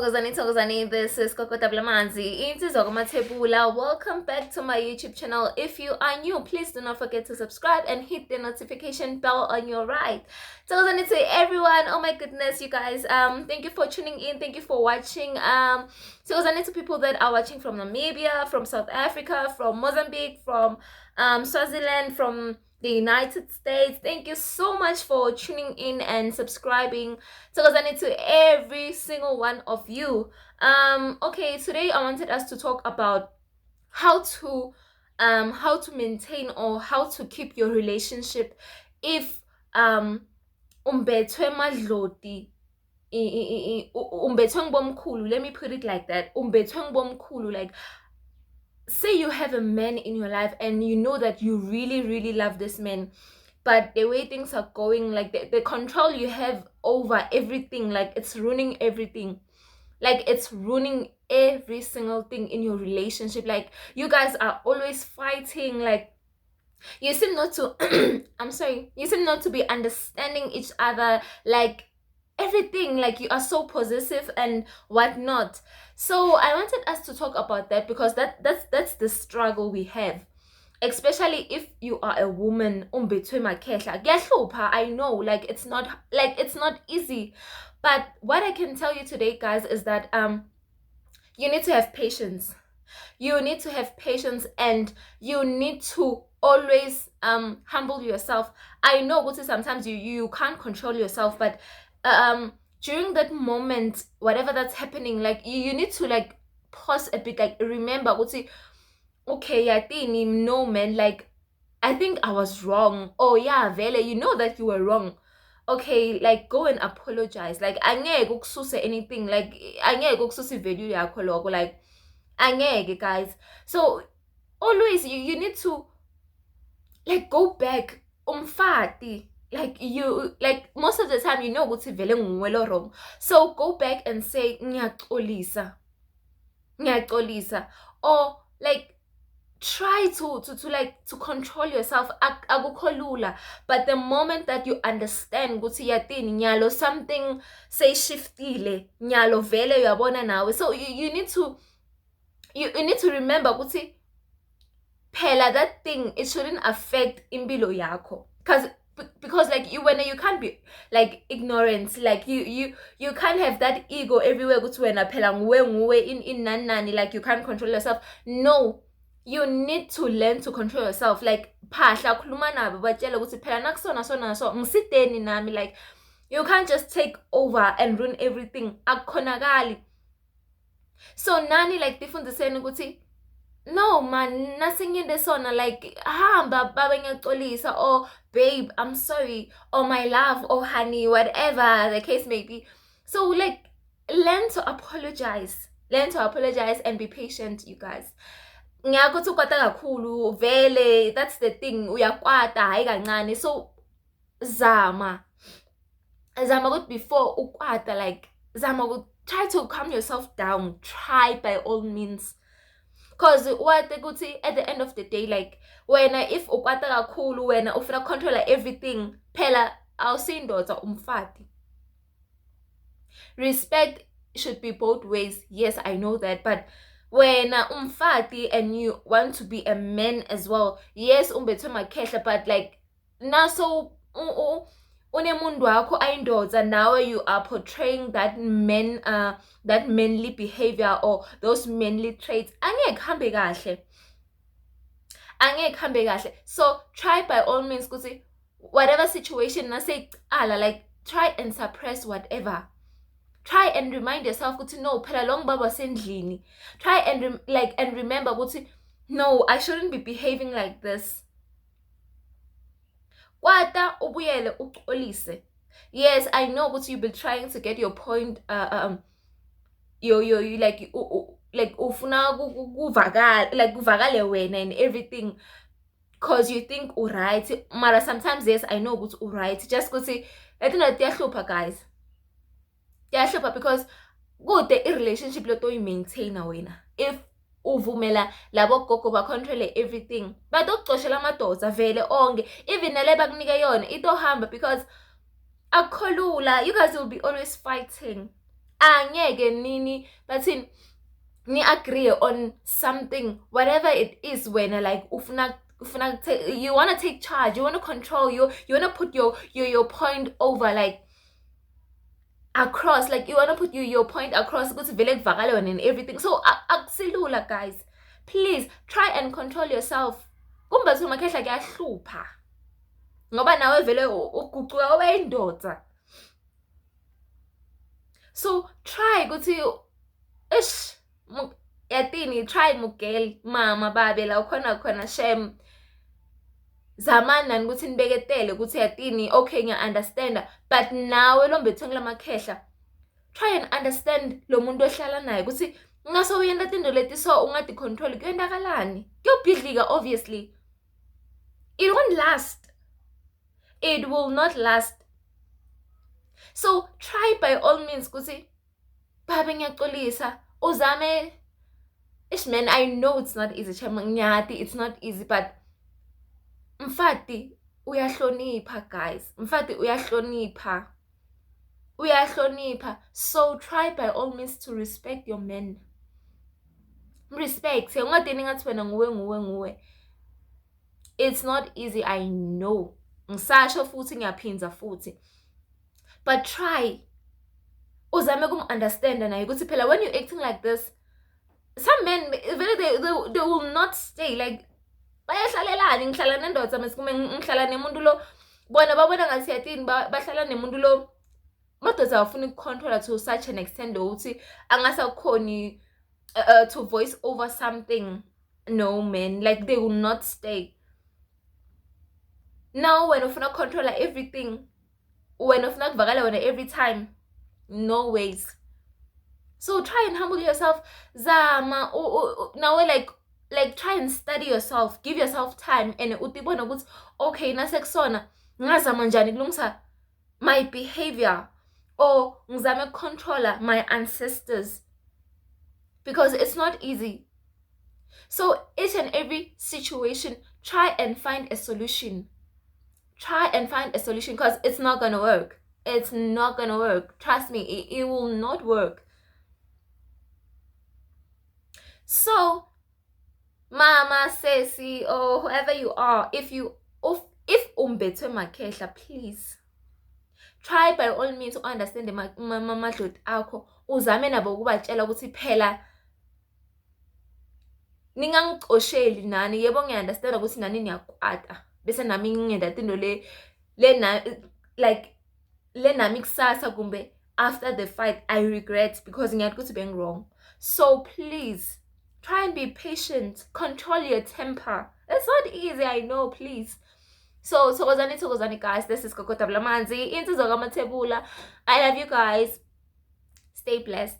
Thokozani, this is Coco Tablamanzi. Welcome back to my YouTube channel. If you are new, please do not forget to subscribe and hit the notification bell on your right. Thokozani to everyone. Oh my goodness, you guys. Thank you for tuning in. Thank you for watching. Thokozani to people that are watching from Namibia, from South Africa, from Mozambique, from Swaziland, from the United States. Thank you so much for tuning in and subscribing. Thokozani to every single one of you. Okay, today I wanted us to talk about how to maintain or how to keep your relationship if umbethwe madloti umbethwe ngibomkhulu. Let me put it like that. Umbethwe ngibomkhulu, like, say you have a man in your life and you know that you really love this man, but the way things are going, like the control you have over everything, like it's ruining everything. Like it's ruining every single thing in your relationship. Like you guys are always fighting. Like you seem not to you seem not to be understanding each other. Like everything, like you are so possessive and whatnot. So I wanted us to talk about that because that's the struggle we have, especially if you are a woman. Amakhehla, I know, like it's not easy, but what I can tell you today, guys, is that you need to have patience. You need to have patience and you need to always humble yourself. I know what sometimes you can't control yourself, but during that moment, whatever that's happening, like you need to like pause a bit, like remember what say, okay, I think no man, like I think I was wrong. Oh yeah, Vele, you know that you were wrong. Okay, like go and apologize. Like angeke ukususe anything, like angeke ukususe value yakho lokho, like angeke, guys. So always you need to like go back. Umfati, like you, like most of the time you know ukuthi vele nguwe lo wrong, so go back and say ngiyaxolisa, or like try to like to control yourself. Akukho lula, but the moment that you understand ukuthi yathini nyalo something say shiftile, nyalo vele uyabona nawe, so you need to remember ukuthi phela that thing, it shouldn't affect impilo yakho, because like you, when you can't be like ignorant, like you can't have that ego everywhere ukuthi wena phela nguwe in nani, like you can't control yourself. No, you need to learn to control yourself. Like phahla khuluma nabo batshela ukuthi phela nakusona sona so ngisiteni nami, like you can't just take over and ruin everything. Akukhonakali. So nani, like tifundiseni ukuthi no man, nothing in the sona, like hamba baba ngiyaxolisa, or babe I'm sorry, or my love, or honey, whatever the case may be. So like learn to apologize and be patient, you guys. Ngiyakuthi ukwata kakhulu vele, that's the thing, uyakwata hayi kancane. So zama ukuthi before ukwata, like zama ukuthi try to calm yourself down, try by all means. Because what ukuthi at the end of the day, like when if ukwata kakhulu wena ufuna control everything, phela awusindoda umfati. Respect should be both ways. Yes, I know that, but when umfati and you want to be a man as well, yes, umbethwe makhehla, but like naso unemundu wakho ayindoda, now you are portraying that men that manly behavior or those manly traits, angeke hambe kahle. So try by all means ukuthi whatever situation nase ala, like try and suppress whatever. Try and remind yourself ukuthi no, phela long baba sendlini. Try and and remember ukuthi no, I shouldn't be behaving like this. Kwata ubuyele uxolise. Yes, I know what you've been trying to get your point. You like ufuna kuvakala, like kuvakale wena and everything, cause you think alright. Mara sometimes yes, I know what's alright. Just ukuthi etina tiyahlupha, guys. Tiyahlupha because good the relationship lo to maintain wena. If uvumela labo gogo ba control everything, badokucoshela amadoda vele onke, even nale bakunike yona itohamba, because akholula, you guys will be always fighting. angeke nini bathini ni agree on something, whatever it is. When like you want to take charge, you want to control, you want to put your point over, like across, like you want to put your point across ukuthi vele kuvakale wena and everything. So akusilula guys, please try and control yourself. Umbethwe Amakhehla kuyahlupha ngoba nawe vele uguquka ube indoda. So try ukuthi ish yatini, try mugel mama babe la khona shem zamani nani ukuthi nibeketele ukuthi yatini, okay ngiya-understand, but nawe lo Umbethwe Amakhehla try and understand lo muntu ohlala naye ukuthi ngaso uyenda tinto leti so ungati control kuyendakalani, kuyobhidlika. Obviously it won't last, it will not last. So try by all means ukuthi babe ngiyaxolisa uzame. Ish man, I know it's not easy, nyati, it's not easy, but mfati uyahlonipha guys, mfati uyahlonipha. So try by all means to respect your men. Respect. Ungadini ngathi wena nguwe. It's not easy, I know. Ngisasho futhi ngiyaphinza futhi. But try. Uzame kum-understand naye ukuthi phela when you're acting like this, some men they will not stay. Like bayahlalelani, ngihlala nendoda mesikume ngihlala nemuntu lo, bona babona ngathi yatini bahlala nemuntu lo, madoda awufuna ukucontrola to such an extent ukuthi angasakhoni to voice over something. No man, like they will not stay. Now when ufuna controller everything, when ufuna kuvakala wena every time, no ways. So try and humble yourself. Zama now like try and study yourself, give yourself time, and utibona ukuthi okay nasekusona ngazama njani kulungisa my behavior, or ngizame controller my ancestors, because it's not easy. So each and every situation, try and find a solution. Try and find a solution, because it's not gonna work. It's not gonna work. Trust me, it will not work. So mama, sesi, or whoever you are, if Umbethwe Amakhehla, please try by all means to understand the madloti akho. Uzame nabo ukubatshela ukuthi phela ningangixosheli nani, yebo ngiya-understand ukuthi nani niyakwata, bese nami ngingenda tinto le nami kusasa kumbe after the fight I regret because ngiyathi ukuthi beng wrong. So please try and be patient, control your temper. It's not easy, I know, please. So thokozani guys, this is Kokota Blamanzi, insizwa kaMathebula. I love you guys, stay blessed.